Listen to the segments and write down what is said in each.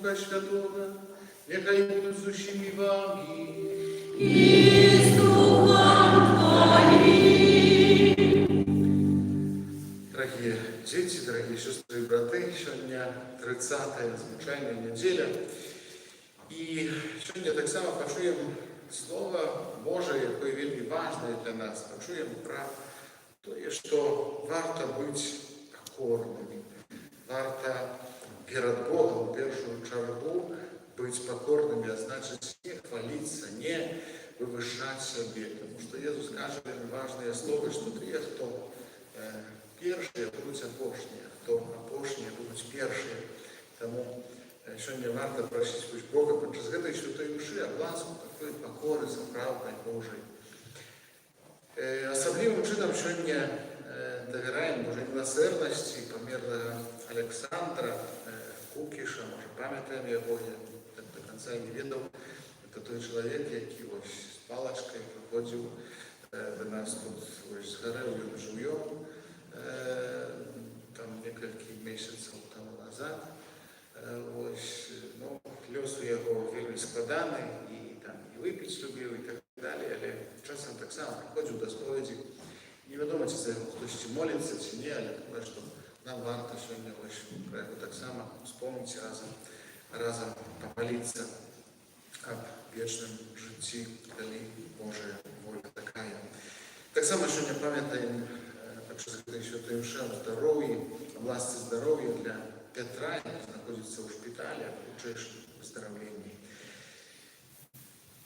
Духа Святого, нехай будуть з усіми вами. І з Духом Твоїм. Дорогие дети, дорогие сестры и браты, сегодня 30-я звичайная неделя. И сегодня так само почуем Слово Божие, яке вельми важное для нас. Почуем про то, что варто быть покорными. Варто перед Богом в первую чергу быть покорными, а значит не хвалиться, не вывышать себе. Потому что Иисус скажет важное слово, что ты, кто першие будуть опошні, хто опошні будуть перші. Тому сьогодні варто просити Бога через этой святой души обласку такої покори за правдой Божией. Особливим чином сьогодні довіряємо Божій милосердності померлого Олександра Кукіша, може пам'ятаємо його, я до кінця не відав. Це той чоловік, який ось з паличкою приходив до нас тут ось з гори у Жуйом. Там несколько месяцев тому назад. Ось, ну, лёс у його вельми складаний, і там і випити любив, і так далі, але часом так само приходжу до сповіді. Невідомо, чи за його хтось молиться, чи ні, але думаю, що нам варто сьогодні ось про його так само вспомнити разом помолитися об вічному житті, коли Божа воля така. Так само сьогодні пам'ятаємо через этой святой мше о здоровье, о власти здоровья для Петра, который находится в шпитале, о крутейшем выздоровлении.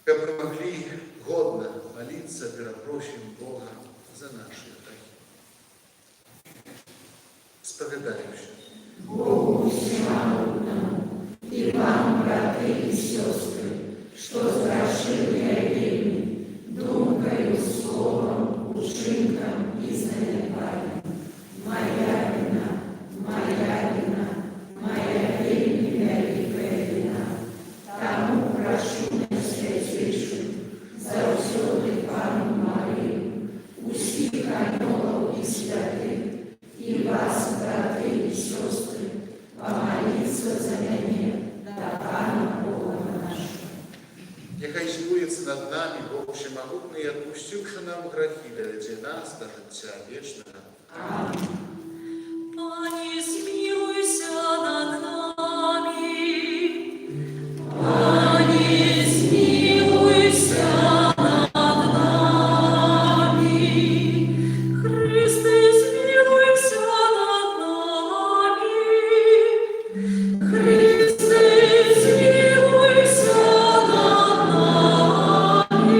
Как мы могли годно молиться, просим Бога за наши грехи. Споведаемся. Богу всемогутному и вам, браты и сестры, что зграшили я вельми, думкою, словом, учинком и занепанием. Моя вина, моя вельми великая вина. Тому прошу на святейшую, за всюду Пану Марию, усіх анgelов и святых, и вас, браты и сестры, помолиться за меня, до Пана Бога нашего. Нехай збудеться над нами Бог всемогутний, отпустивши нам грехи, доведе нас до життя вічного. Аминь. Пані, змилуйся над нами. Пані, змилуйся над нами. Христе, змилуйся над нами. Христе, змилуйся над нами.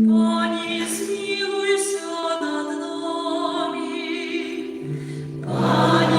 Пані, змилуйся над нами. Пані,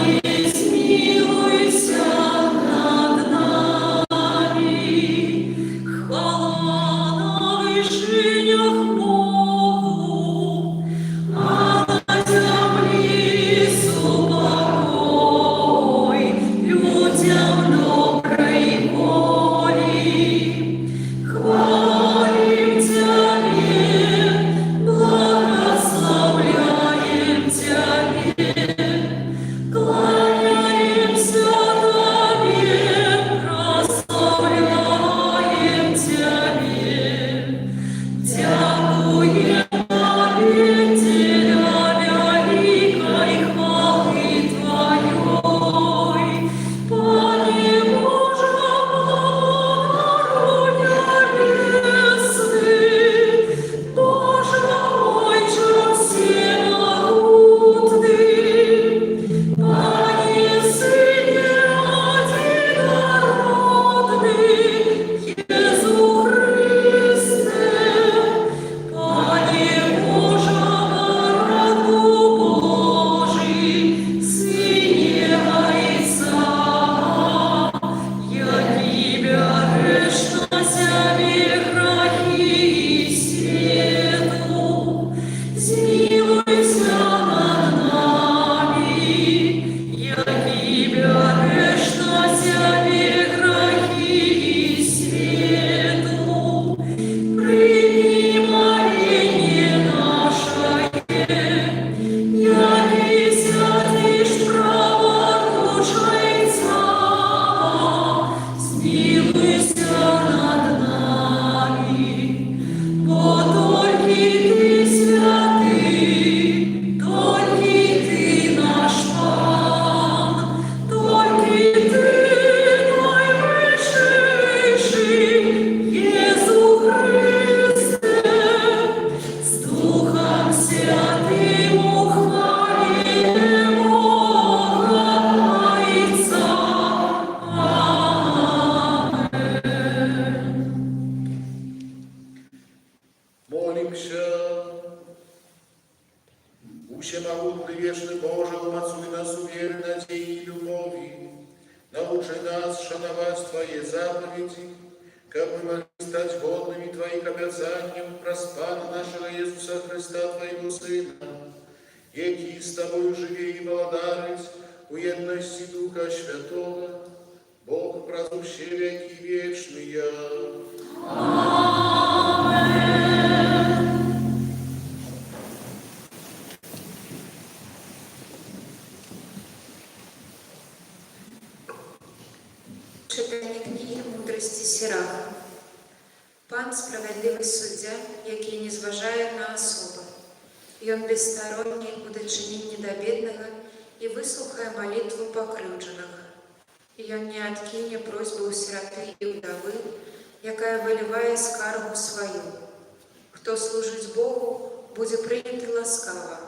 Всемогутный, вечный Боже, умацуй нас у веры, надеи и любови. Научи нас шановать Твои заповеди, как мы могли стать годными Твоих обязаний про Спаса нашего Иисуса Христа, Твоего Сына, який с Тобою живе и благодарить у едности Духа Святого, Бог прозуще веки вечные. Читання книги мудрості Сираха. Пан – справедливий суддя, який не зважає на особи. Ён безсторонний у дачыненні да беднага і выслухае малітву пакрыўджанага. Ён не адкіне просьбу ў сіраты і ўдавы, якая вылівае скаргу сваю. Хто служыць Богу, будзе прыняты ласкава,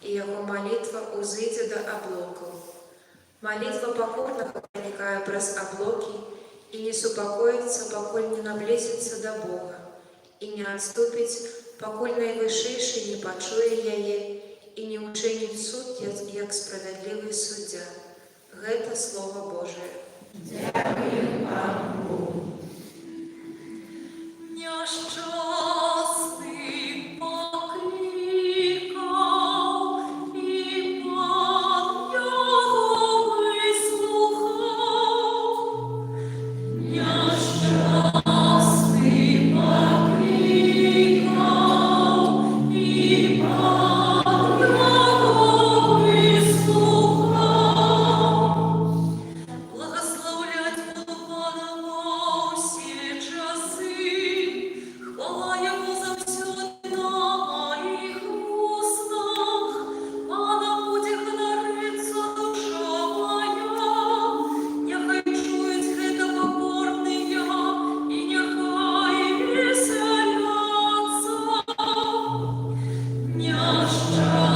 і яго малітва ўзыдзе да аблокаў. Малітва пакорнага пранікае праз аблокі і не супакоіцца, пакуль не наблізіцца да Бога, і не адступіць, пакуль найвышэйшы не пачуе яе і не ўчыніць суд, як справядлівы суддзя. Гэта Слова Божае. Дякую Пану Богу. Няшчасний покликав, і Пан його вислухав. Нящасний покликав, і Пан його вислухав. Благословлять буду Пана во всі часи, хвала Йому завсюди на моїх устах. Пана буде хвалиться душа моя, нехай чують гэта покорныя, і нехай веселяться.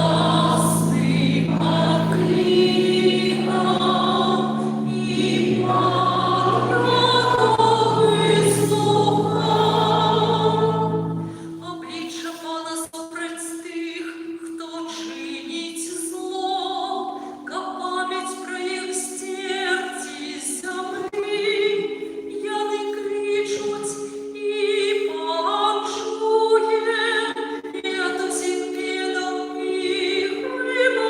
Нящасний покликав, і Пан його вислухав. Обличчя Пана супроть тих, хто чинить зло, ка пам'ять про їх стерті землі. Яни кричуть, і Пан чує, і от усіх бідок їх вимовляє.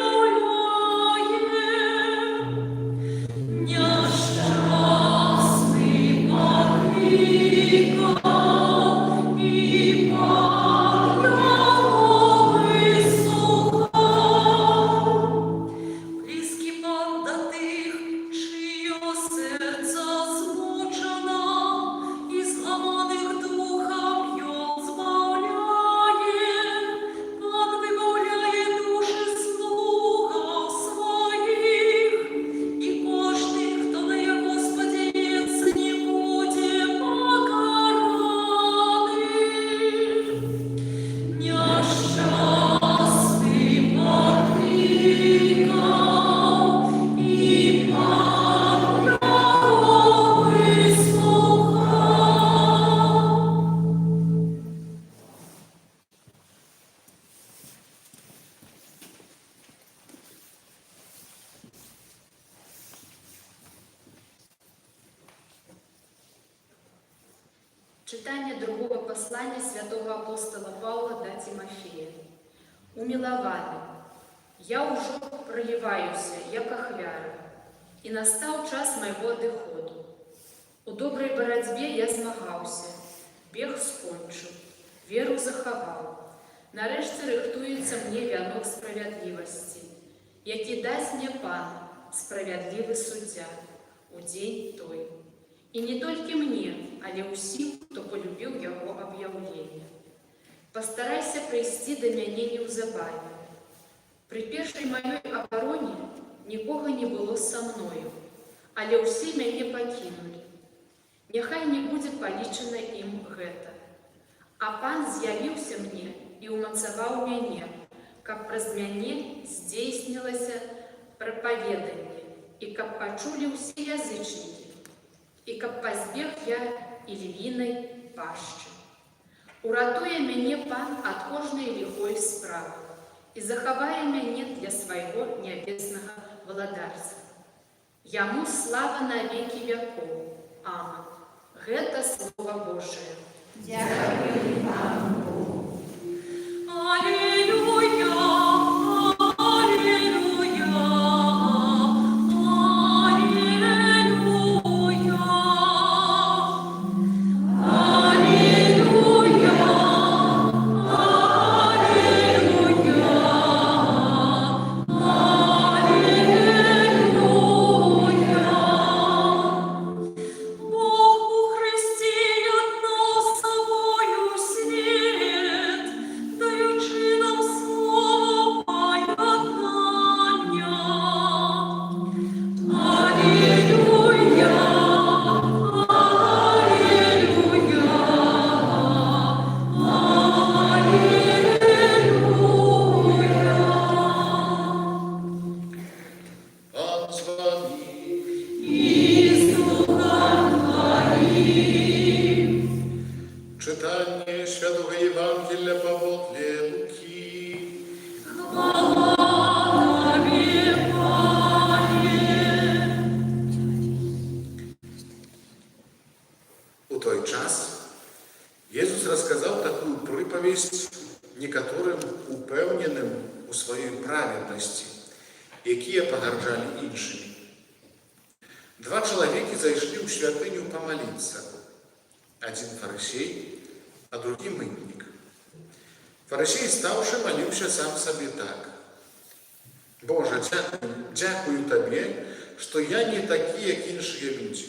Нящасний покликав, і Пан його вислухав. Близький Пан до тих, чиє серце змучено, і зламаних духом Йон збавляє. Пан вибавляє душі слугов своїх, і кожний, хто на Його сподівається, не буде покараний. Нящасний покликав, і Пан його вислухав. Читання другого послання святого апостола Павла до Тимофея. Умилований, я уже проявляюся, як ахвяра, і настав час моего одыходу. У доброй боротьбе я змагався, бег скончив, веру заховав. Нарешті рихтується мне вянок справедливості, який дасть мне Пан, справедливий суддя, у день той. І не тільки мне, але усім, хто полюбив його об'явлення. Постарайся прийти до мене неузабавно. При першій моїй обороні нікого не було со мною, але усі мене покинули. Нехай не буде полічено їм гэта. А Пан з'явився мені і умацавав мене, каб праз мяне здзейснілася проповедание, і каб почули усі язичники, і каб пазбег я і львіной пащі. Уратує мяне Пан ад кожнай лихой справы і захавае мяне для свайго нябеснага валадарца. Яму слава на векі вякоў. Аман. Гэта Слова Божие. Дякую Пану Богу. Аллилуйя, аллилуйя, аллилуйя. Аллилуйя, Бог у Христі єднав собою світ, даючи нам слово поєднання. Алілюя, алілюя, алілюя. Пан з вами. І з Духом Твоїм. Читання Святого Євангелія Павле Луки. Хвала Тобі, Пане. У той час Єсус розказав таку приповість некоторим упевненим у своїй праведності, які погарджали іншими. Два чоловіки зайшли у святиню помолиться. Один фарисей, а другий митник. Фарисей, ставши, молився сам собі так. Боже, дякую Тобі, що я не такі, як інші люди.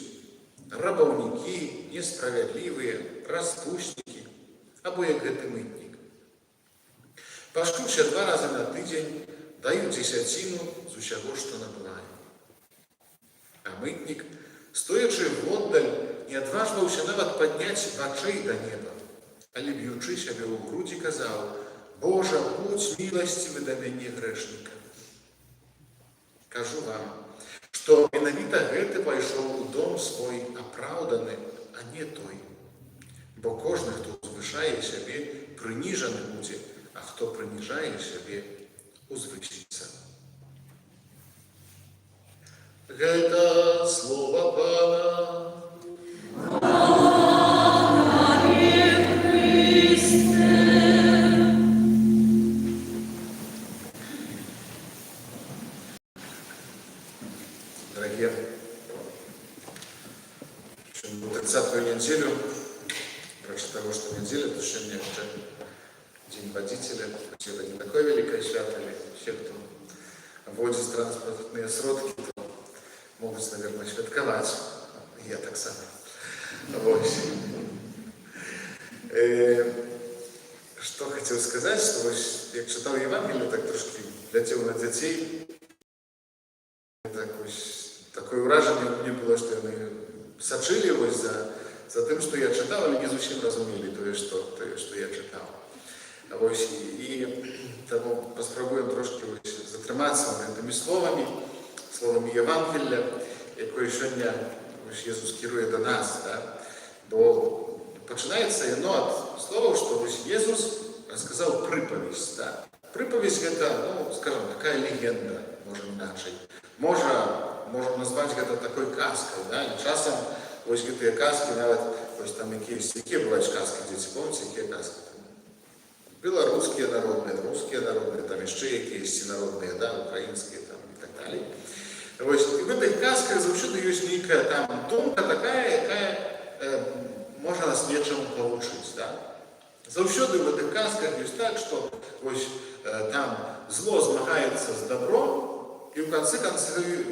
Рабовники, несправедливі, розпусники, або як гэты митник. Паштуся 2 рази на тиждень, даю десятину з усього, що набуваю. А митник, стоячи вдаль, не отваживался нават поднять очей до неба, але б'ючи себе у груді, казав: Боже, будь милостивый до мене грешника. Кажу вам, що менавіта гэты пайшов у дом свой оправданы, а не той. Бо кожны, хто узвышае себе, прыніжаны будзе, а хто прыніжае себе, узвысіцца. Гэта слово Пана. Дорогие, в 30-ю неделю, проще того, что неделя, то сегодня уже День водителя, хотя это не такое великое свято, или все, кто водит транспортные сродки, то могут, наверное, святковать. Я так само. Вот. Что хотел сказать, что я читал Евангелие, так трошки глядел на детей. Такое вражение у меня было, что они сочили за тем, что я читал, але не зовсім розуміли то, що я читав. І тому поспробуємо трошки затриматися над тими словами Євангелія, яке сьогодні Ісус керує до нас. Да? Бо починається воно від слова, що Ісус розказав приповість. Да? Приповість – це, скажімо, така легенда, може іначе. Можемо назвати це такою казкою. Да? І часом ось ці казки, навіть ось там які бувають казки, діти, пам'ятаєте, які казки? Белорусские народные, русские народные, там еще якісь народные, да, украинские там, и так далее. Вот. И в этих казках завжди есть некая там думка такая, яка може нас нечому поучить. Да? Завжди в этих казках есть так, что ось, там зло змагається з добром, и в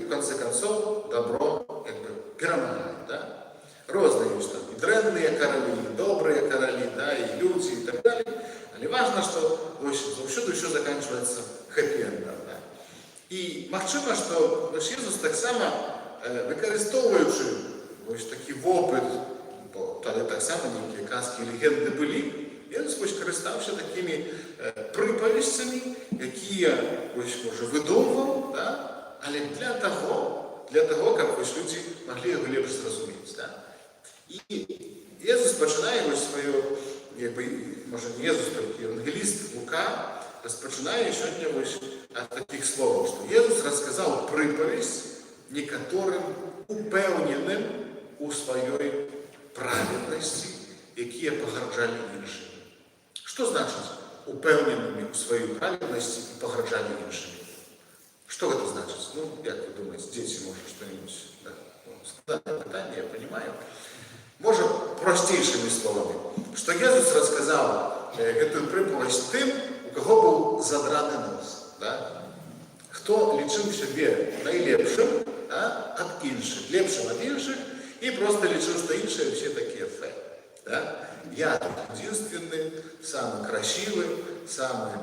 конце концов добро как бы перемагает. Да? Разные есть там и древние короли, и добрые короли, да, и люди, и так далее. Але важно, що завжди все закінчується хеппі-ендом. Да? І можливо, що Ісус так само, використовуючи ось такий опит, бо тоді так само ніякі казки і легенди були, Ісус користався такими приповістями, які ось, може, видумував, да? Але для того, як ось люди могли його ліпше зрозуміти. Да? І Ісус починає ось свою, якби, може не Ісус, тільки євангеліст Лука, распачынае сёння вось ад такіх словаў, што Езус расказаў прыпавесць некаторым упэўненым у сваёй праведнасці, якія пагарджалі іншымі. Што значыць упэўненымі ў сваёй праведнасці і пагарджалі іншымі? Што гэта значыць? Ну, як вы думаеце, дзеці, можа, што-нибудь? Да? Складанае пытанне, я понимаю. Можа, простейшими словами, што Езус расказаў гэтую прыпавесць тым, у каго быў задраны нос. Да? Хто лічыў сябе найлепшым, да? Ад іншых, лепшым ад іншых, і просто лічыў, што іншыя все такія фэ. Да? Я тут единственный, самый красивый, самый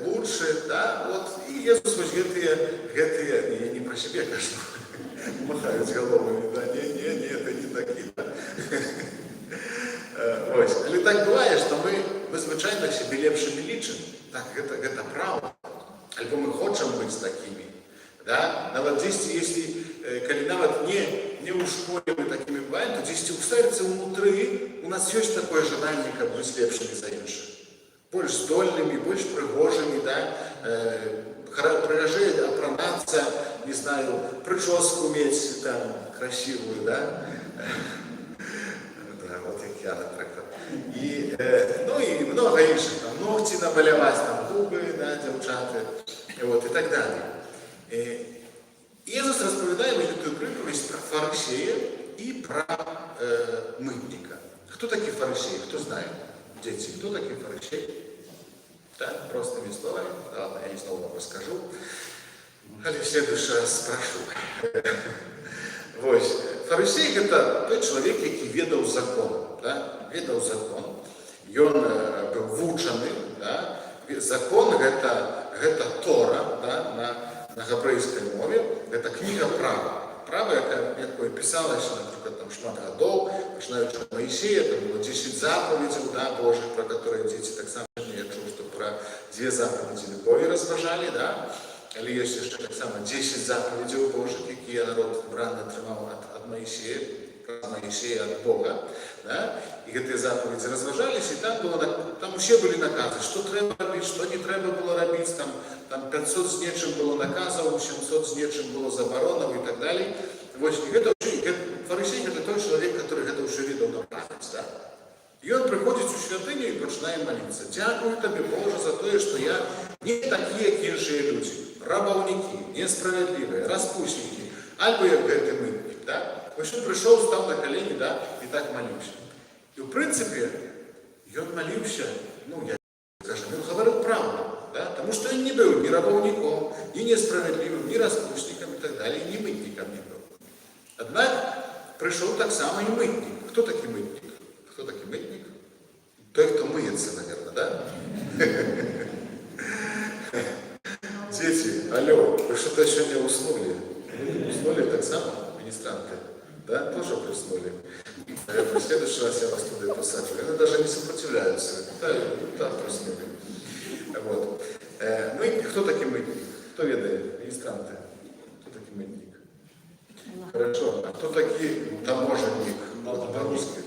лучший, да, вот, и Иисус вот гэтые, я не про себя кажу, махают головами, да, не, это не такие, да. Ось, але так бывает, что мы звычайно себе лепшими лічым, так, это правда, альбо мы хочем быть такими, да, нават дзесьці, если, калі нават не ў школе мы такими бываем, то дзесьці ў сэрцы ўнутры у нас ёсць такое жаданне, каб быць лепшымі за іншых. Больш здольнымі, больш прыгожымі, да, прыгажэй апранацца, не знаю, прычоску мець там красивую, да. Да, вот як я, напрыклад. І, ну і много іншых, там, ногці намаляваць, там, губы, да, дзяўчаты, вот, і так далее. Иисус распавядае гэтую прыпавесць про фарысея и про мытника. Кто такие фарисеи? Кто знает? Дети, кто такие фарисеи? Да, простыми словами. Ладно, я не снова вам расскажу. Але в следующий раз спрошу. Вот. Фарисей – это тот человек, который ведал закон. Да? Ведал закон. И он был вучаны. Да? Закон – это Тора, да? на габрэйскай мове. Это книга права. Право, якое пісалася, наприклад, там шмат гадоў, пачынаючы ад Маісея, там было 10 заповедзяў, да, Божых, про которые дзеці таксама, я чуў, што пра 2 заповедзі любові разважалі, да, але ёсць яшчэ таксама 10 заповедзяў Божых, якія народ браны атрымаў ад Маісея, ад Бога, да, і гэтыя заповедзі разважаліся, і там усе былі наказы, што трэба рабіць, што не трэба было рабіць, там 500 з нечым было наказаў, 700 з нечым было забаронаў і так далей. Вось, фарысей – это той чалавек, который гэта ўсё ведаў на памяць, да. І ён прыходзіць у святыню і пачынае маліцца. Дзякую табе, Боже, за тое, што я не такі, як іншыя людзі, рабаўнікі, несправядлівыя, распуснікі, альбо як гэты мытнік, да. Вось ён прыйшоў, стаў на калені, да, і так маліўся. І ў прынцыпе, ён маліўся, ну, я скажу, ён гаварыў правду. Да? Потому что он не был ни рабовником, ни несправедливым, ни распустником и так далее, ни мытником не был. Однако пришел так само и мытник. Кто такой мытник? Кто такой мытник? Той, кто мыется, наверное, да? Дети, алло, вы что-то еще не уснули? Уснули так само, министранты? Да, тоже приснули. Наверное, в следующий раз я вас туда посажу. Они даже не сопротивляются. Да, приснули. Вот. Кто такой мытник? Кто ведает? Министранты. Кто такой мытник? Хорошо. А кто такой таможенник? По-русски.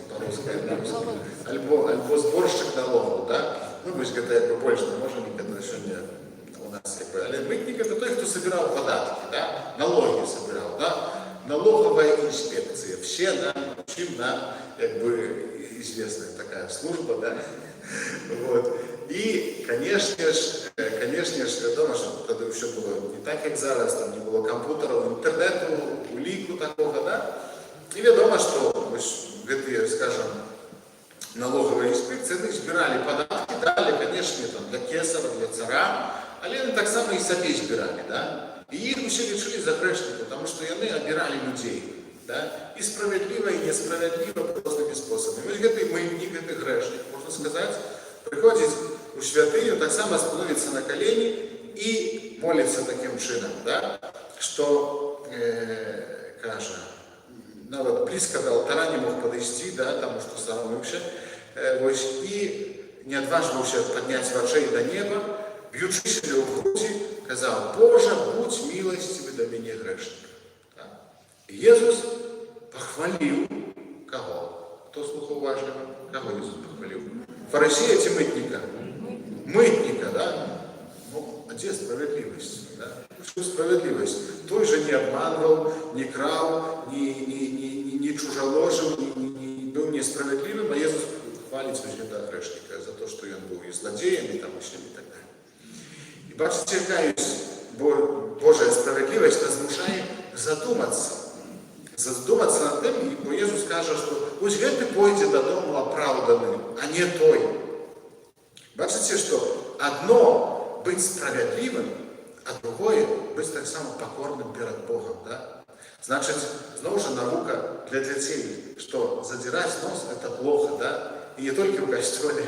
Альбо сборщик налогов, да? Ну, пусть это больше таможенник, это еще не у нас. Але мытник это тот, кто собирал податки, да? Налоги собирал, да? Налоговая инспекция. Все нам учим на, как бы, известная такая служба, да? Вот. И, конечно ж, вядома, что тогда все было не так, как зараз, там не было компьютеров, интернету, улику такого, да? И вядома, что гэтые, скажем, налоговые инспекции збирали податки, дали, конечно, там, для кесара, для цара, але они так само и сами збирали, да? И их все лечили за грешников, потому что они обирали людей, да? И справедливо, и несправедливо, разными способами. Вот гэты мытник, гэты грешник, можно сказать, приходит у святыню, так само становится на колени и молится таким чином, да? Что, кажа, нават близко до алтара не мог подойти, да, потому что соромився, и не отваживался поднять вачей до неба, б'ючи себе в груди, казал: «Боже, будь милостивый до меня грешника». Да? Иисус похвалил кого? Кто слухал важного? Кого Иисус похвалил? Фарисея чи мытника? Мытника, да? где справедливость? Да? Что справедливость? Той же не обманывал, не крал, не чужоложил, не был несправедливым, а Иисус хвалит священного грешника за то, что он был и злодеем, и там, и так далее. И бачите, каюсь, Божья справедливость нас змушает задуматься над тем, бо Иисус скажет, что пусть гэты пойдет додому оправданным, а не той. Бачите, что одно быть справедливым, а другое быть так само покорным перед Богом. Да? Значит, снова же наука для детей, что задирать нос это плохо, да? И не только в костеле,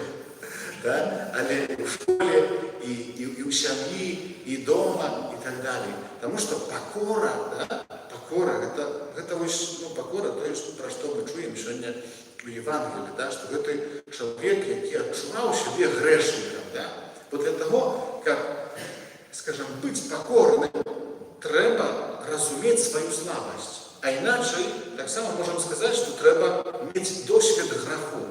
да? А и в школе, и у семьи, и дома, и так далее. Потому что покора, да? Покора, это покора, то есть, про что мы чуем сегодня в Евангелии, да? Что это человек, который отчувал себе грешником, да? Вот для того, как, скажем, быть покорным, треба разуметь свою слабость. А иначе, так само можем сказать, что треба иметь досвід греху.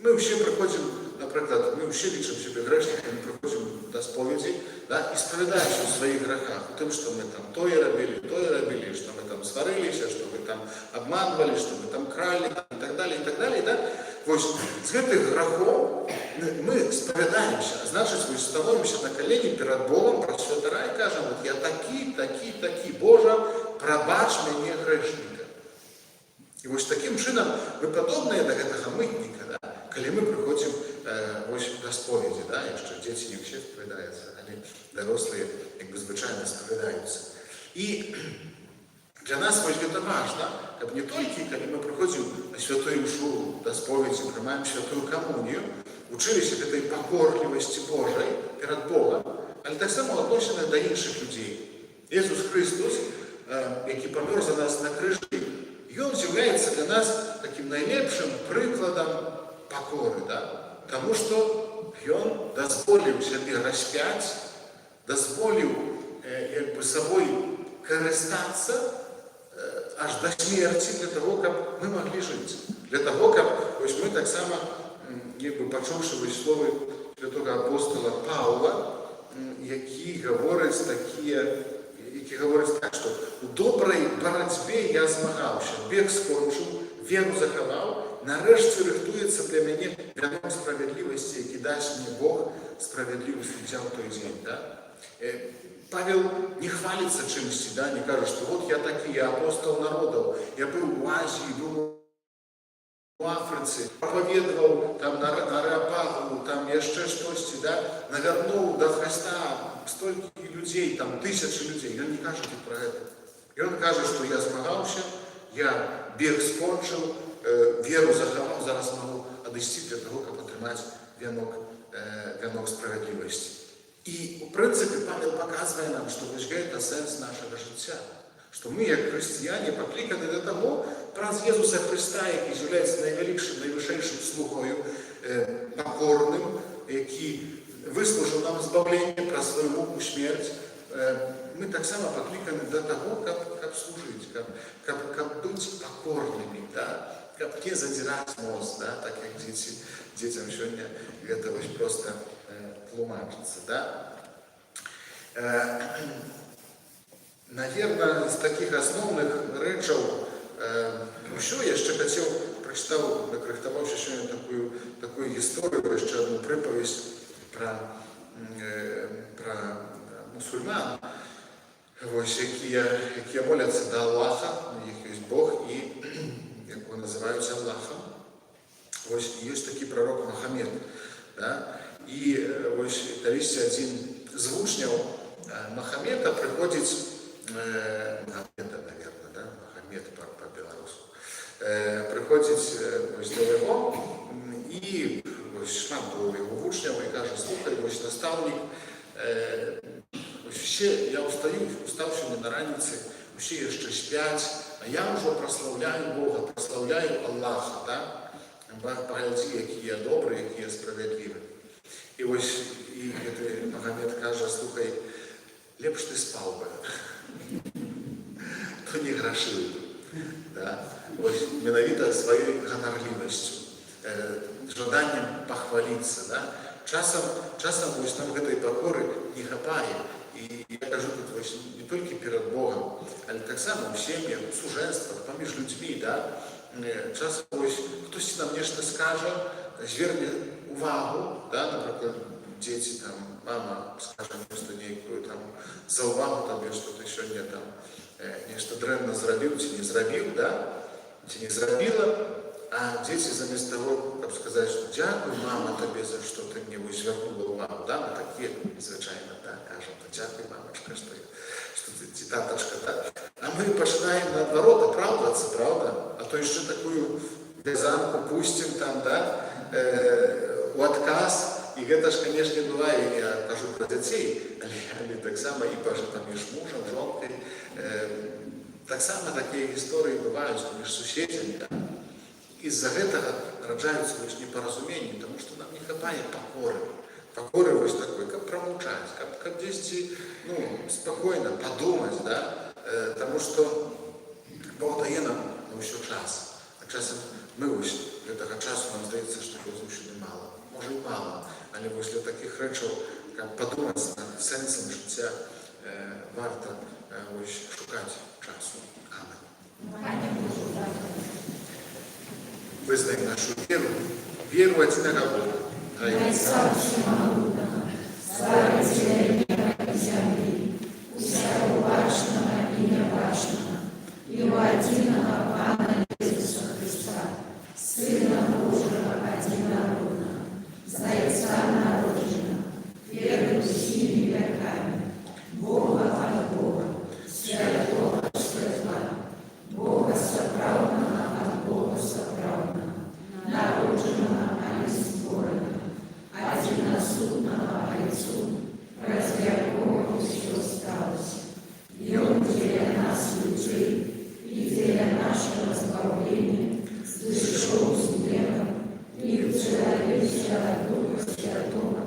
Мы все приходим, например, мы все лечим себе грешниками, приходим до споведи, да, и споведаемся в своих грехах, о том, что мы там то и робили, что мы там сварились, что мы там обманывали, что мы там крали, и так далее, да. Вот с этих грехов мы споведаемся, значит, мы становимся на колени перед Богом, просвятора и кажем, вот я таки, Боже, пробач мне грешника. И вот таким чином мы подобные до этого мытника, да, когда мы приходим до споведи, да, и что дети не все споведаются, они дорослые, как бы звычайно споведаются. И для нас это важно, как не только, когда мы приходим на святую мшу, до споведи, принимаем святую коммунию, учились этой покорливости Божией перед Богом, але так само относятся до інших людей. Иисус Христос, який помер за нас на крижі, и Он является для нас таким наилепшим прикладом покоры, да? Потому что Он дозволил себе распять, дозволил собой користаться аж до смерти для того, как мы могли жить. Для того, как мы так само, почувши слово святого апостола Павла, який говорить так, що у добрій боротьбі я змагався, біг скончив, віру заховав, нарешті рихтується для мене вінок справедливості, який дасть мені Бог справедливий суддя в той день. Да? Павел не хвалится чимось, да, не кажет, что вот я такой, я апостол народов, я был в Азии, был в Африке, проповедовал там на Ареопагу, там еще что-то, да, навернул до Христа столько людей, там тысячи людей. И он не кажет про это. И он кажет, что я змагался, я бег скончил, веру заховал, зараз могу одести для того, как отримать венок справедливости. И, в принципе, Павел показывает нам, что это сенс нашего життя. Что мы, как христиане, покликаны до того, про Иисуса Христа, який является найвищим слугою, покорним, який вислужив нам збавлення про свою муку смерть. Мы так само покликаны до того, как служить, как быть покорными, да? Как не задирать нос, да? Так как детям сегодня это очень просто тлумачится, да? Наверное, из таких основных речей, еще я еще хотел прочитал, накрихтовавши сегодня такую историю, еще одну приповесть про мусульман, які моляться до Аллаха, у них есть Бог, и як его называют Аллахом. Есть такий пророк Мухаммед, да? И колись один з учнів Мухаммеда приходить, Мухаммеда, наверное, да? Мухаммед по-белорусски, приходить до його, і шмат було його учнів, і каже, слухай, наставник, я уставшими на раніці, усі ще сплять, а я вже прославляю Бога, прославляю Аллаха, да? Погляді, який я добрий, який я справедливий. І Мухаммед каже, слухай, лепш ти спав би, то не грошив би. Да? Менавіта своєю гонорливістю, жаданням похвалиться, да? Часам вось нам гэтай пакоры не хапае. І я кажу тут вось не толькі перад Богам, але таксама ў сем'ях, у сужэнствах, паміж людзьмі, да? Часам вось хтосьці нам нешта скажа, зверне увагу, да? Напрыклад, дзеці там, мама скажа нешта нейкую там за ўвагу табе, што ты сёння там нешта дрэнна зрабіў ці не зрабіў, да? Ці не зрабіла, а дзеці замест таго, каб сказаць, што дзякуй, мама, табе за што ты мне вось звярнула ўвагу, да? Мы такія звычайна, да, кажам, дзякуй, мамачка, што ты ці татачка, да? А мы пачынаем наадварот апраўдвацца, правда? А то яшчэ такую вязанку пусцім там, да, у адказ. І гэта ж, канешне, бывае, я кажу пра дзяцей, але таксама і паміж мужам, жонкай. Таксама такія гісторыі бываюць паміж суседзямі, да? І-за гэтага раджаюцца вось непаразуменні, таму што нам не хапае пакоры. Пакоры вось такой, каб прамаўчаць, каб дзесьці, ну, спакойна падумаць, да? Таму што Бог дае нам на ўсё час. А часам мы вось гэтага часу нам здаецца, што яго заўсёды мала. Можа і мала, але вось для такіх рэчаў, каб падумаць над сэнсам жыцця, варта вось шукаць часу. Амен. Вызнаем нашу веру одиного Бога. Отца Всемогутного, Создателя неба и земли, всего важного и неважного, и у единого Пана Иисуса Христа, Сына Божьего одинородного, за Отца народженного, верою всеми веками, Бога от Бога, святого светла, Бога соправдного от Бога соправдного, народженного, а не створенного, одиносудного Отцу, ради Бога все осталось. И Он для нас людей и для нашего избавления сошел с неба и в человеческого Духа Святого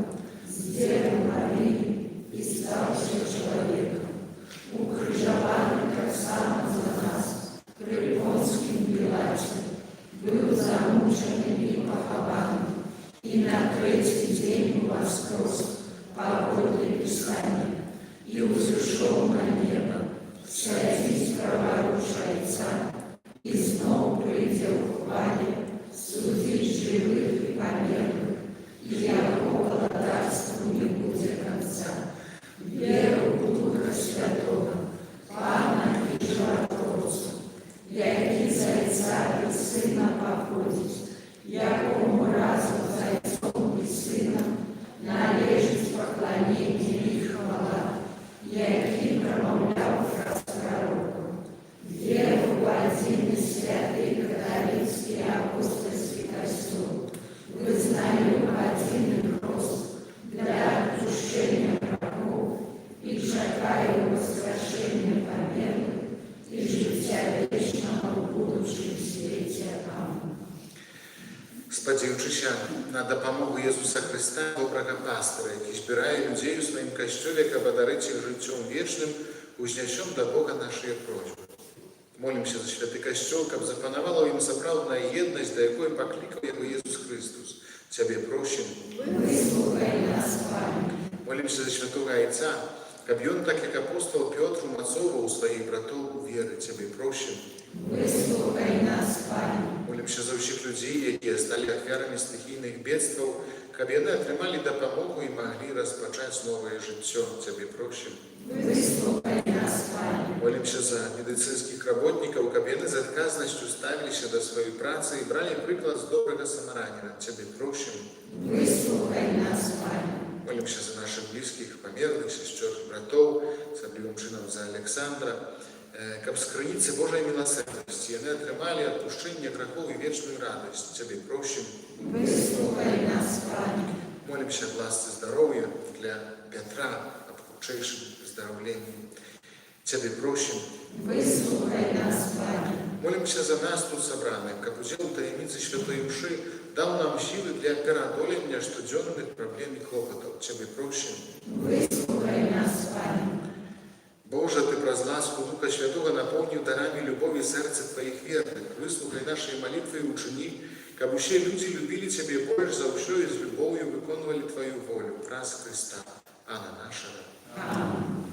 с Девой Марии и стался человеком, укрыжованный как сам за нас, при Понтским Пилате, был замучен и похован, и на третий день воскрес по воле Писания, и взошел на небо, садись праворуч Отца, и снова придя в хвале, судить живых и померлых, и якого царству не будет конца. Веру в Духа Святого, Пана и Животворцу, який за Отца и Сына походит, якому разом за Отцом и Сыном належит поклонение и хвала, який промовлял пророком. Веру в один и святый католический апостольский костюм, вызнаю один и прост для отпущения грехов и чекаю воскрешения померлых и життя вечного в будущем свете. Амин. Спадзяючыся на дапамогу Езуса Христа, добрага пастора, які збірае людзей у сваім касцёле, каб адарыць іх жыццём вечным, узнясём да Бога нашыя просьбы. Молімся за святы касцёл, каб запанавала ў ім сапраўдная еднасць, да якой паклікаў яго Езус Христус. Цябе просім. Выслухай нас, Пане. Молімся за святого Айца, каб ён, так як апостол Пётр, умацоўваў сваіх братоў у веры. Цябе просім. Выслухай нас, Пане. Молімся за ўсіх людзей, якія сталі ахвярамі стыхійных бедстваў, каб яны атрымалі дапамогу і маглі распачаць новае жыццё. Цябе просім. Выслухай нас, Пане. Молімся за медыцынскіх работнікаў, каб яны з адказнасцю ставіліся да сваёй працы і бралі прыклад з добрага самараніна. Цябе просім. Выслухай нас, Пане. Молімся за наших блізкіх, памерлых, сестер, братоў, асаблівым чынам за Александра, каб з крыніцы Божай міласэрнасці яны атрымалі адпушчэнне грахоў і вечную радасць. Цябе просім. Выслухай нас, Пане. Молімся аб ласцы здароўя для Пятра, аб хутчэйшым выздараўленні. Цябе просім. Выслухай нас, Пане. Молімся за нас тут сабраных, каб удзел у таямніцы святой мшы даў нам сілы для пераадолення штодзённых праблем і клопатаў. Цябе просім. Выслухай нас, Пане. Боже, Ты праз ласку Духа Святого напоўніў дарамі любові сэрца Тваіх верных. Выслухай нашай малітвы і учыні, каб усе люди любили Тебе больше за все и с любовью выполняли Твою волю. Праз Христа, Пана нашего. Аминь.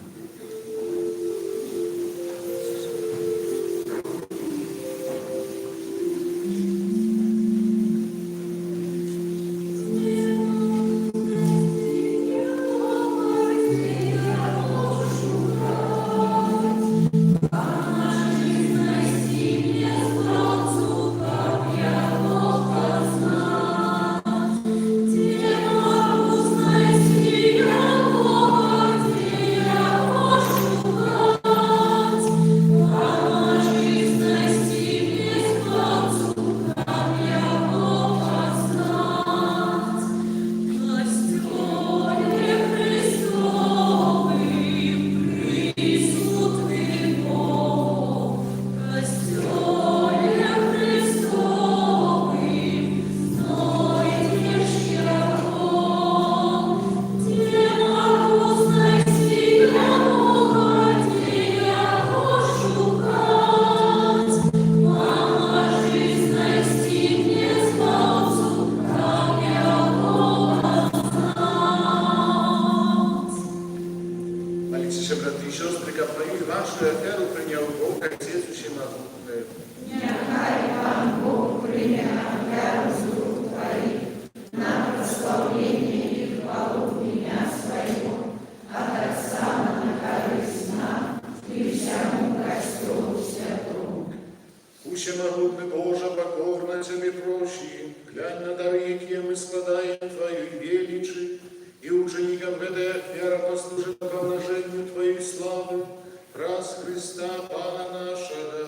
Всемогутный Боже, покорно Тебе прощи, глянь на дары, які ми складаем Твою величи, и ученикам этой афера послужит помножению Твоей славы, праз Христа, Пана нашего.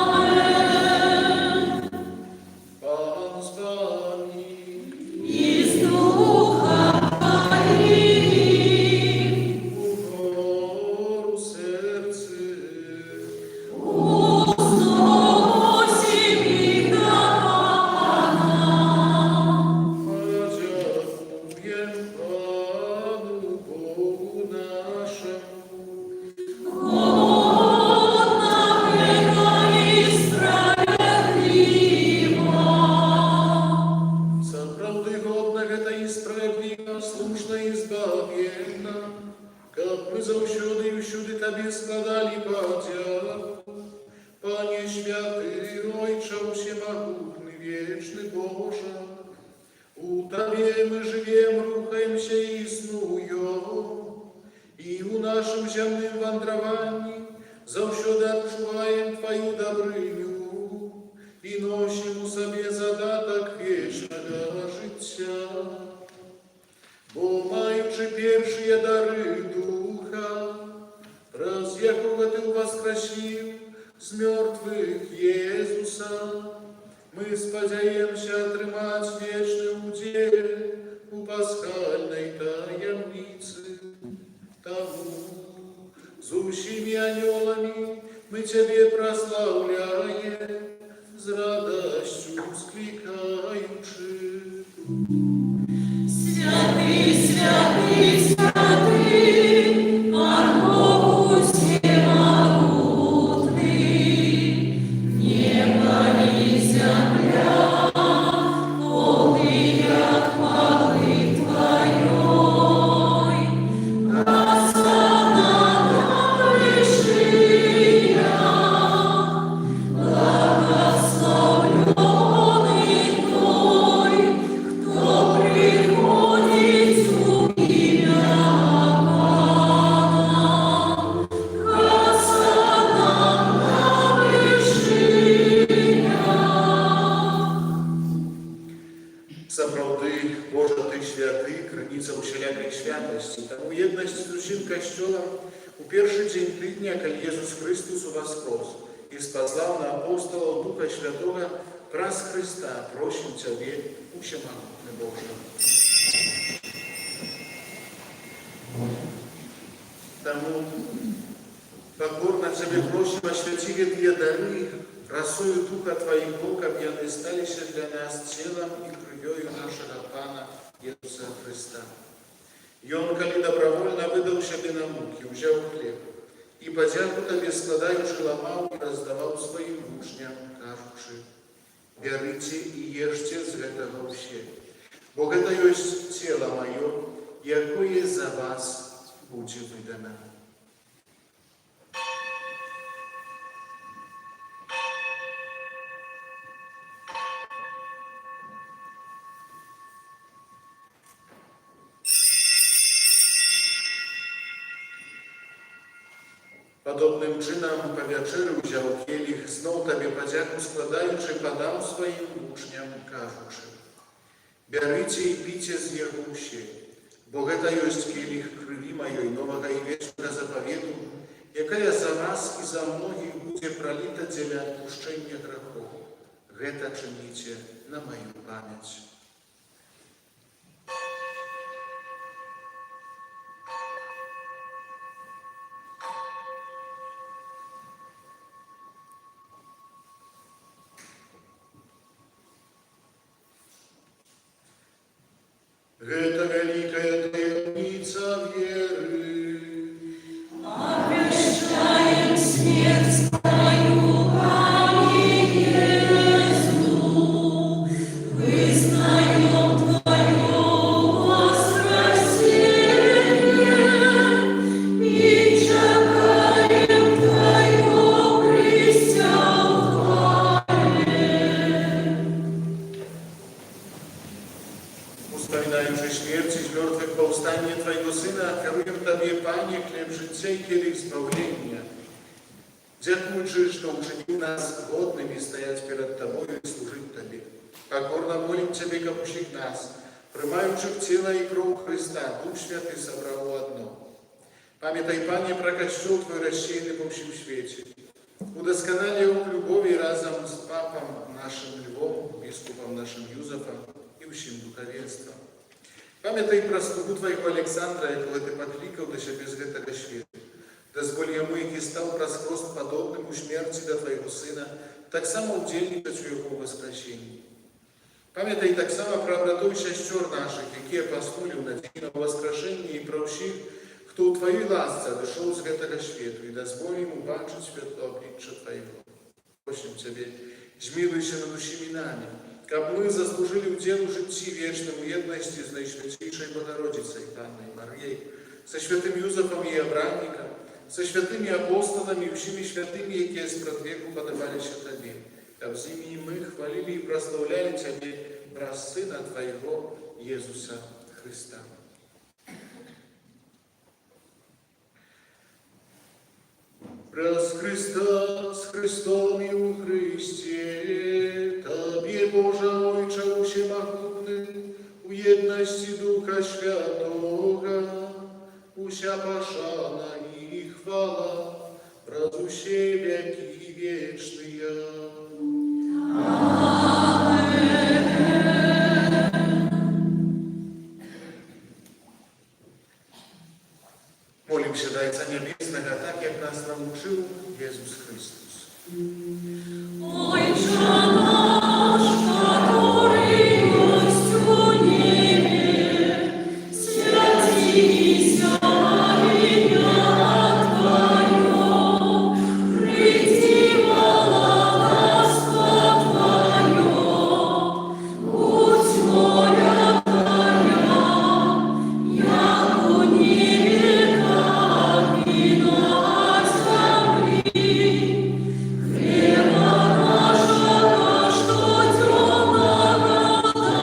Аминь. Пан с вами. И с духом твоим. Укору сердце. Складали подяку, Пане святый, Ойче всемогутный, вечный Боже, у Тебе мы живем, рухаемся и снуем, и у нашем земном вандровании завсёды отчуваем Твою добрыню и носим у себе задаток вечного життя. Бо маючи першие дары Духа, раз якого Ты воскресил с мертвых Иисуса, мы сподяемся отрымать вечный удел у пасхальной таямницы. Тому с усими анgelами мы Тебе прославляем, с радостью скликаючи. Святый, святый, святый, Богу всемогутный, небо и земля, полные хвалы Твоей, осанна высшая, благословленный Той, кто приходит в имя Сапраўды, Боже, Ты святы, крыніца усялякай святасці. Таму єднасць з усім касцёлам у першы дзень тыдня, калі Jesús Христос уваскрос і спаслаў на апостолаў Духа Святога, праз Христа просім Цябе, усемагутны Боже. Таму покорно Цябе просім, асвяці гэтыя дары, росою Духа Твоего, каб яны сталіся для нас целом и крывёю нашего Пана Иисуса Христа. Ён, калі добровольно выдал себе на муки, узял хлеб, и подяку Тебе складаючи ламаў и раздавал своим учням, кажучи: Бярыце і ешце з гэтага ўсе, бо гэта ёсць цела маё, якое за вас будзе выдана. Падобным чынам па вячэры ўзяў келіх, зноў табе падзяку складаючы, падаў сваім вучням, кажучы: бярыце і піце з яго ўсе, бо гэта ёсць келіх крыві маёй новага і вечнага запавету, якая за вас і за многіх будзе праліта дзеля адпушчэння грахоў. Гэта чыніце на маю памяць. Гэта вялікая таямніца веры. Обещаем смерть Твою, Пане Иисус, вызнаем Твое воскресение и чекаем Твое Wspominając śmierć i mертвых powstanie Twojego Syna, ofiaruję Tobie, Panie, chleb życia i kielich zbawienia. Dziękuję, że uczynił nas godnymi стоять перед Тобою и служить Тебе. Покорно молим Тебе, как учить нас, приймаючи тело и кровь Христа, Дух Святый собрал в одно. Памятай, Panie, про Костел Твой рассеянный по всему свете. Удосконали его в любови разом с Папом нашим Львом, Бискупом нашим Юзефом и всем духовенством. Памятай про слугу Твоего Александра, якого Ты покликал до себя без гэтага света. Дозволь ему, які стал праз хрост подобным у смерти до Твоего Сына, так само удельничать у Его воскресении. Памятай так само про братов и сестер наших, якія поснули в надежде на воскрешение, и про всех, кто у Твоей ласce дошел с гэтага свету, и дозволь ему бачить светло обличчя Твоего. Просим Тебе, змилуйся над усіми нами, каб мы заслужили удел у житті вечному єдності з Найсвятейшей Богородицей, Панной Марією, со святым Юзефом и Авраамиком, со святыми апостолами и всеми святыми, які спрадвеку подавалися Тебе, каб з ними мы хвалили и прославляли Тебе, праз Сына Твоего, Иисуса Христа. Праз Христа, с Христом и у Христе, Тобі, Боже, Ойче усемогутний, у єдності Духа Святого, уся пошана и хвала, праз усе веки вечные. Молимся до Отца Небесного, так, как нас научил Иисус Христос. Отче наш, который есть в небе, святися имя Твое, приди царство Твое, будь воля Твоя, яко в небе, так и на земле. Хлеба нашего каждодневного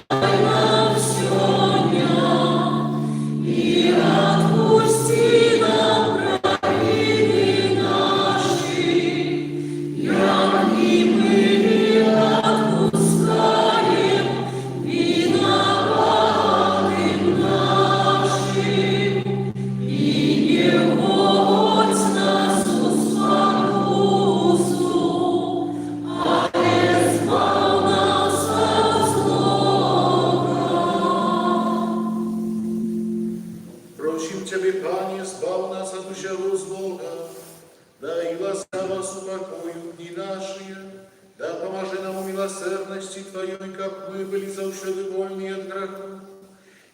дай нам сегодня, и отпусти нам провины наши, як и мы отпускаем виноватым нашим, и не вводь нас в искусу, але избав нас от злого. Просим Тебе, Пане, збав нас от усякого злога, дай ласкаво упокою дни наши, да поможи нам у милосердности Твоей, как мы были завсёды вольны от греха,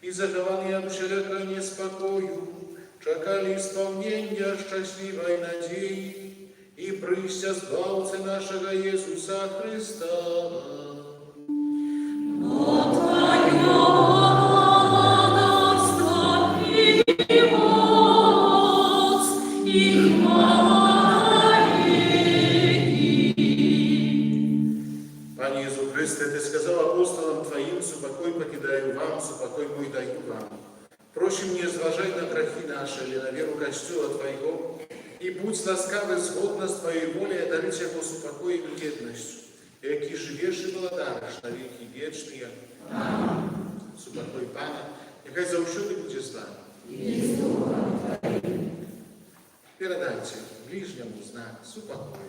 и захованы от всякого неспокою, чекали исполнения счастливой надеи, и прыся Збавцы нашего Иисуса Христа. Panie Jezu Chryste, Ty сказал апостолам Твоим, «Супокой покидаю вам, супокой мой даю вам». Просим, не зважай на грехи наши, или на веру костюла Твоего, и будь ласкавый згодно с Твоей волей, одарить его супокоем и едностью, яки живешь и благодаришь на веки вечные. Аминь. Супокой Пана, нехай завсюди буде з вами. Передайте ближнему знак супокою.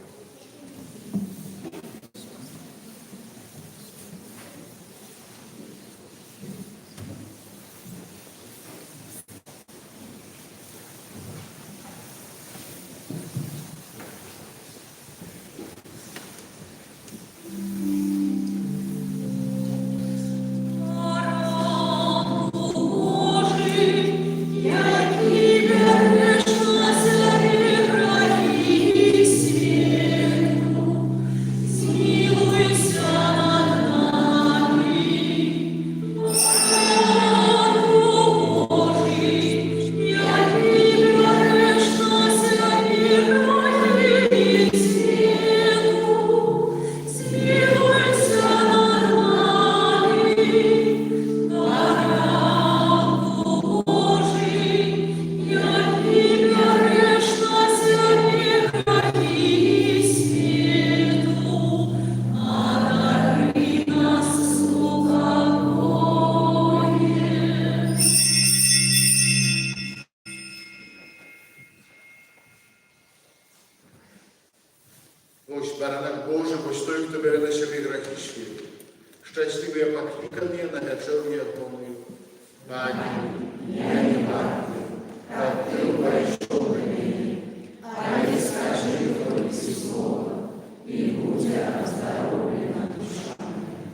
Ось баранок Божий, ось той, хто бере на себе грехи світу. Щасливий я покликаний на вечеру ятоную. Пані, Я не вартий, как ты пройшов до мене, а не скажи только слово, и будет оздоровлена душа моя.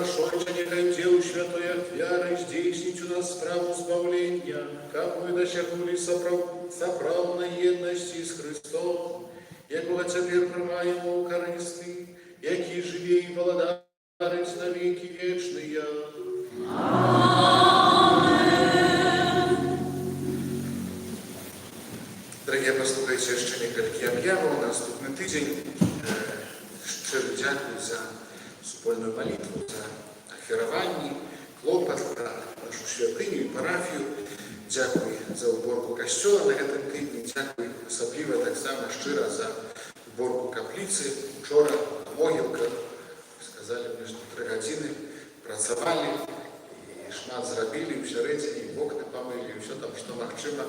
Вошойте, нехай делу святой ахвяры здійснить у нас справу збавлення, как мы досягнули соправной єдності з Христом, якого тепер приймаємо у користи, який живе і владарить на віки вічні. Дорогі, послухайте ще некалькі об'явів. Наступний тиждень. Щиро дякую за супольну молитву, за ахвяровання, клопот про нашу святиню і парафію. Дякую за уборку костьола на гэтым тижні. Дякую особливо так само щиро за уборку каплиці. Вчора на могилках, сказали мне, что 3 години працювали, і шмат зробили, всередині, і окна помили, і все там, що магчыма.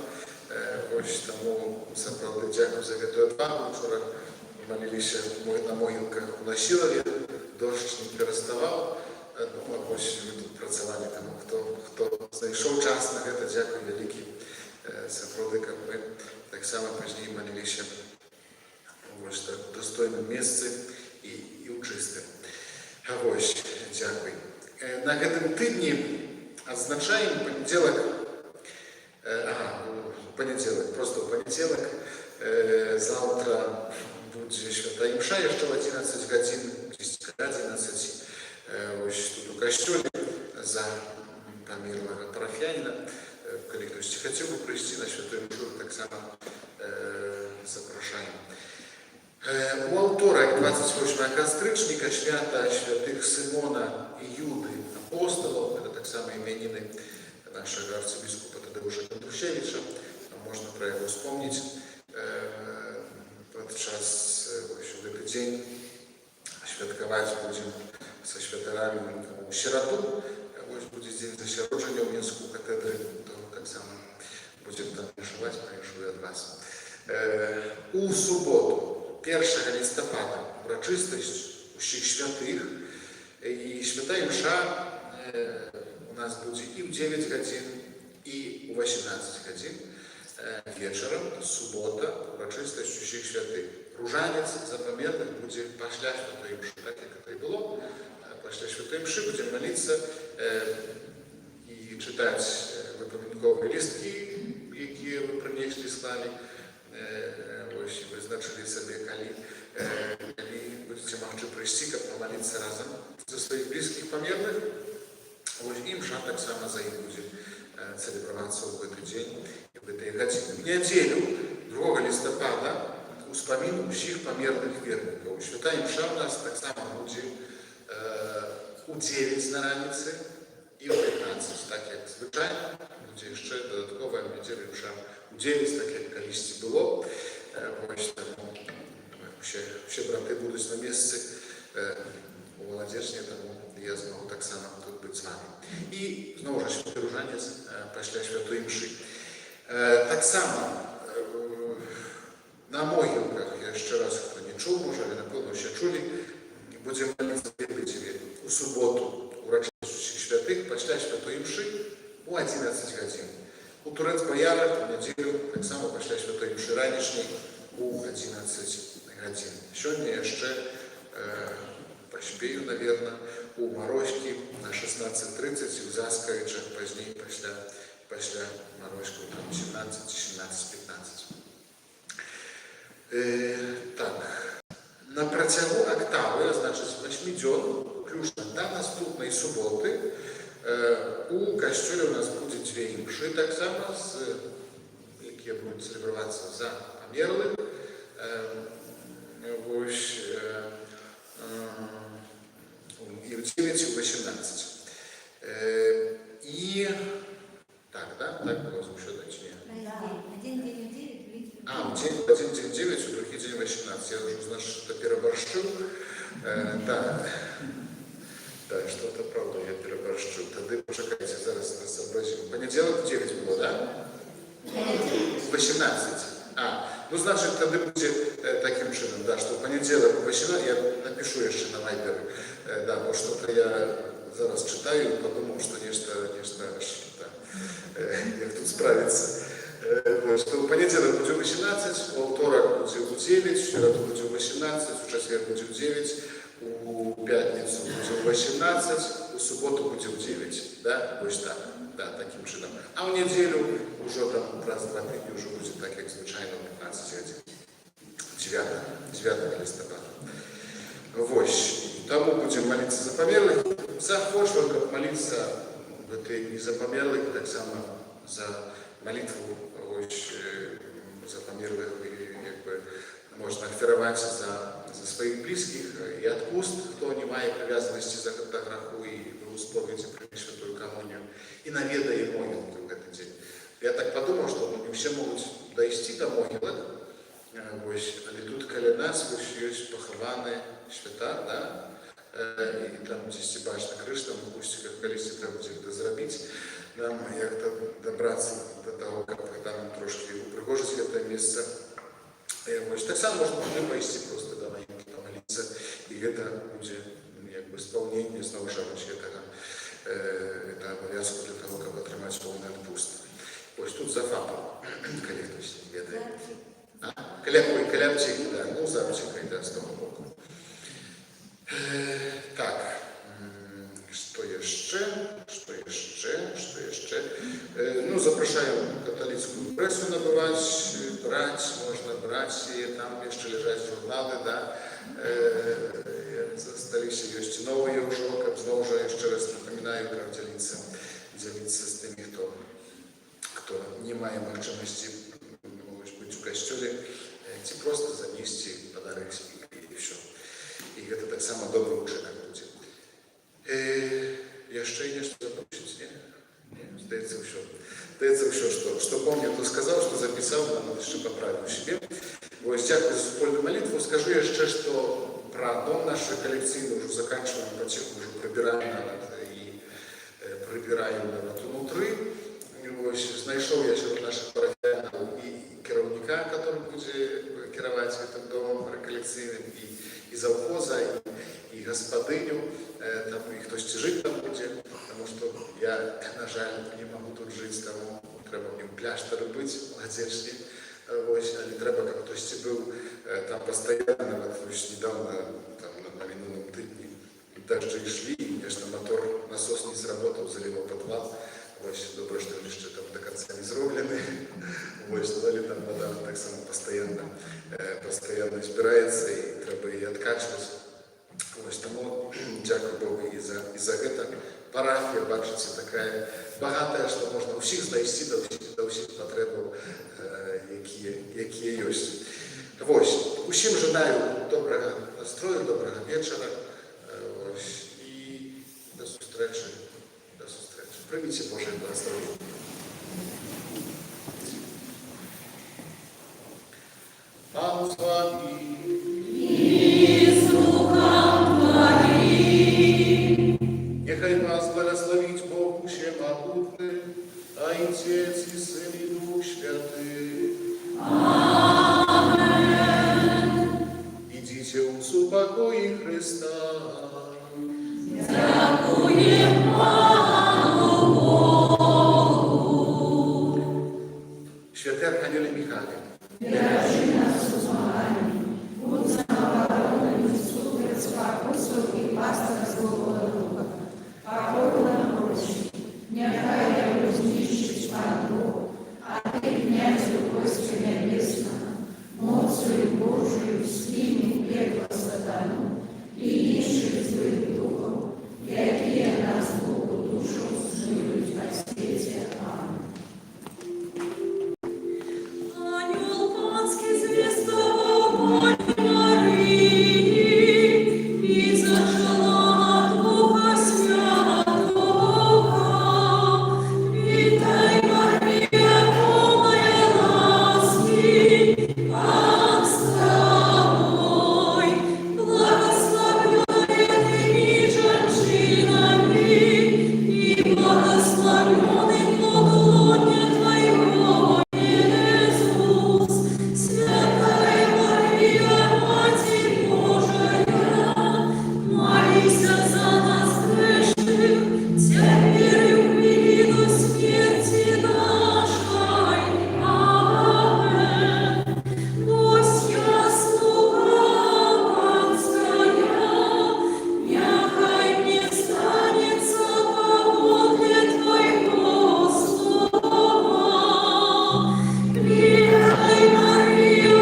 Ось тому, сапраўды, дякую за гэтую адвагу. Вчора молилися на могилках у Насилове, дождь не переставал. Ну, а ось ви тут працювали, тому хто знайшов час на це, дякую великий. Сапраўды, как ми так само пізніше молилися ось так в достойному місці і у чистим. А ось, дякую. На гэтым тижні відзначаємо понеділок, просто в понеділок. Завтра буде свята імша, ще в 11 годин, 11, ось тут у костюлі за померлого парафіянина. Коли хтось хотів би прийти на святу імшу, так само запрошуємо. У авторок 28 кастричника свята святих Симона і Юди апостолов, це так само іменини нашого арцибіскупа Тадеуша Контрушевича, можна про його вспомнити. Подчас в этот день святкаваць будем со святарами у сироту. Ось будет день засяродження в Мінську катедры, то так само будем там вишивать, прошу от вас. У суботу, 1 листопада, урочистость усіх святих, і свята імша у нас буде і в 9 годин, і у 18 годин. Вечером, субота, урочистость усіх святих. Ружанець запам'ятних буде після святої імши, так як це і було. Після святої імши будемо молитися і читати випомінкові листки, які ви принесли, склали. Ось визначили собі, коли будете могти прийти, щоб помолитися разом за своїх близьких померлих. Ось імша так само за їх буде целеброваться в этот день и в этой године. В неделю, 2 листопада, успомин усіх померлих верников. Свята імша у нас так само буде у 9 на раніці і у 15, так як звичайно. Буде ще додаткова неділя імша у 9, так як колись було. Ось тому всі брати будуть на місці у Володежні, тому я змогу так само тут бути з вами. І знову ж святий Ружанець після святої імши. Так само на могилках, я ще раз, хто не чув, може, ви напевно ще чули, будемо молитися у суботу урочистость усіх святих після святої імши у 11 годин. У Турець-Боярах у неділю так само після святої імши ранішньої у 11 годин. Сьогодні я ще поспею, наверное, у Морозьки на 16:30 і у Заскавичах пізніше після Морозьки, там 17-15. Так, на протягу октави, значить 8 днів, включно до наступної суботи, у костюлі у нас буде 2 імши, так само, які будуть целебруватися за померлих. Ось, и в 9, и в 18. И так, да? Так было звучало, точнее. Один день 9, один день 9, у другий день 18. Я уже, значит, что-то переборщил. Да, что-то, правда, я переборщил. Тогда почекайте, зараз нас сообразим. Понедельник в 9 было, да? 18. Ну, значит, тогда будет таким чином, да, что в понедельник в 18, я напишу еще на Вайбер, да, потому что я зараз читаю и подумал, что нечто да, як тут справиться. Что в понедельник будет 18, во вторник будет 9, в среду будет 18, в четверг будет 9, у пятницу будет 18, у субботу будет 9. Да? Ось так. Да, таким чином. А в неделю уже там раз, два, три уже будет так, как звичайно, 15 годин. 9 листопада. Вось. Тому будем молиться за померлых. Захочу молиться и за померлых, так само за молитву ось, за померлых, и якби, можно ахвяровать за своих близких и отпуст, кто не має привязанности за греху и в споведи принять святую коммунию, и наведає могилки в этот день. Я так подумал, что не все могут дойти до могилок, ось, але тут каля нас есть похованы свята, да? І там 10-башна крыша, там у кустиках колись треба буде дозробити, нам як-то добратися до того, як там трошки упригожити це місце. Ось, так само можна пойти просто до могилки помолиться, і це буде якби сповнення, знову ж этого обов'язку для того, щоб отримати повний відпусток. Ось тут за фактом, коли хтось не ведає. Кляпчики, да, ну за аптекой, да, з того боку. Так, что еще? Ну, запрошаю католицкую прессу набывать, брать, можно брать, и там еще лежать журналы, да. Застались есть новые уже, как снова же еще раз напоминаю, как делиться с теми, кто не має можливости быть в костюле, ці просто занести подарок и все. И это так само добрый учинок будет. Еще нечто запомнить, не? Здається, все, что помню, то сказал, что записал, надо еще поправить себе. Ось, дякую за спольную молитву. Скажу еще, что про дом наш коллекционный уже заканчиваем, потихоньку уже прибираем народ внутри. Ось, знайшов я серед наших парафіянів і керівника, який буде керувати цим домом реколекційним, і завхоза, і господиню, там, і хтось жити там буде, тому що я, на жаль, не можу тут жити, тому треба мені пляж робити, молодежні. Ось, але треба, як хтось був там постійно, ось недавно, там, на минулому тижні, дожди йшли, і, звісно, мотор, насос не сработав, заливав підвал. Ось, добре, що ще там до кінця не зроблені. Ось, але там вода так само постійно збирається, і треба її відкачувати. Ось, тому дякую Богу і за це. Парафія, бачите, така багата, що можна усіх знайти, до всіх потреб, які є. Ось, усім желаю доброго настрою, доброго вечора. Ось, і до зустрічі. Прийміть Боже благословення. Пан з вами. І з духом твоїм. Нехай вас благословить Бог Всемогутний, Отець і Син